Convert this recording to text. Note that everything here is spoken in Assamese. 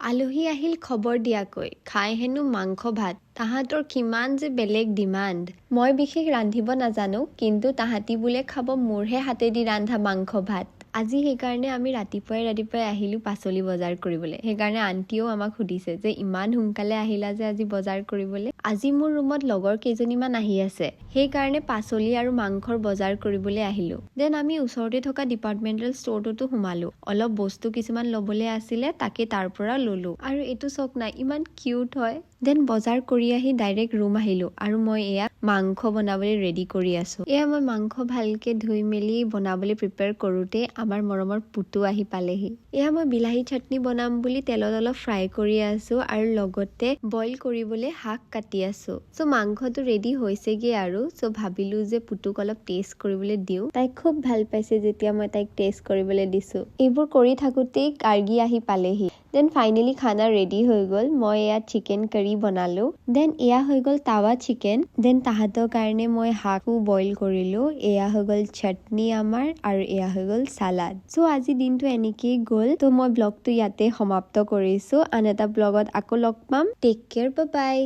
আলহী আহিল খবৰ দিয়াকৈ খাই হেনো মাংস ভাত তাহাঁতৰ কিমান যে বেলেগ ডিমাণ্ড মই বিশেষ ৰান্ধিব নাজানো কিন্তু তাহাঁতি বোলে খাব মোৰহে হাতেদি ৰান্ধা মাংস ভাত আজি সেইকাৰণে আমি ৰাতিপুৱাই আহিলো পাচলি বজাৰ কৰিবলৈ সেইকাৰণে আন্টিও আমাক সুধিছে যে ইমান সোনকালে আহিলা যে আজি বজাৰ কৰিবলৈ আজি মোৰ ৰুমত লগৰ কেইজনীমান আহি আছে সেইকাৰণে পাচলি আৰু মাংসৰ বজাৰ কৰিবলৈ আহিলো দেন আমি ওচৰতে থকা ডিপাৰ্টমেণ্টেল ষ্টৰটোতো সোমালো অলপ বস্তু কিছুমান ল'বলৈ আছিলে তাকে তাৰ পৰা ললো আৰু এইটো চক না ইমান কিউট হয় দেন বজাৰ কৰি আহি ডাইৰেক্ট ৰুম আহিলো আৰু মই এয়া মাংস বনাবলৈ ৰেডি কৰি আছো এয়া মই মাংস ভালকে ধুই মেলি বনাবলৈ প্ৰিপেয়াৰ কৰোতে আমাৰ মৰমৰ পুতু আহি পালেহি এয়া মই বিলাহী চাটনি বনাম বুলি তেলত অলপ ফ্ৰাই কৰি আছো আৰু লগতে বইল কৰিবলৈ শাক কাটি আছো সো মাংসটো ৰেডি হৈছেগে আৰু সো ভাবিলো যে পুতুক অলপ টেষ্ট কৰিবলৈ দিও তাই খুব ভাল পাইছে যেতিয়া মই তাইক টেষ্ট কৰিবলৈ দিছো এইবোৰ কৰি থাকোতেই কাৰ্গি আহি পালেহি দেন ফাইনেলি খানা ৰেডি হৈ গ'ল মই এয়া চিকেন কাৰী বনালো দেন এয়া হৈ গ'ল টাৱা চিকেন দেন তাহাঁতৰ কাৰণে মই শাকো বইল কৰিলো এয়া হৈ গ'ল চাটনি আমাৰ আৰু এয়া হৈ গ'ল সালাড সো আজি দিনটো এনেকেই গ'ল তো মই ব্লগটো ইয়াতে সমাপ্ত কৰিছো আন এটা ব্লগত আকৌ লগ পাম টেক কেয়াৰ বাই বাই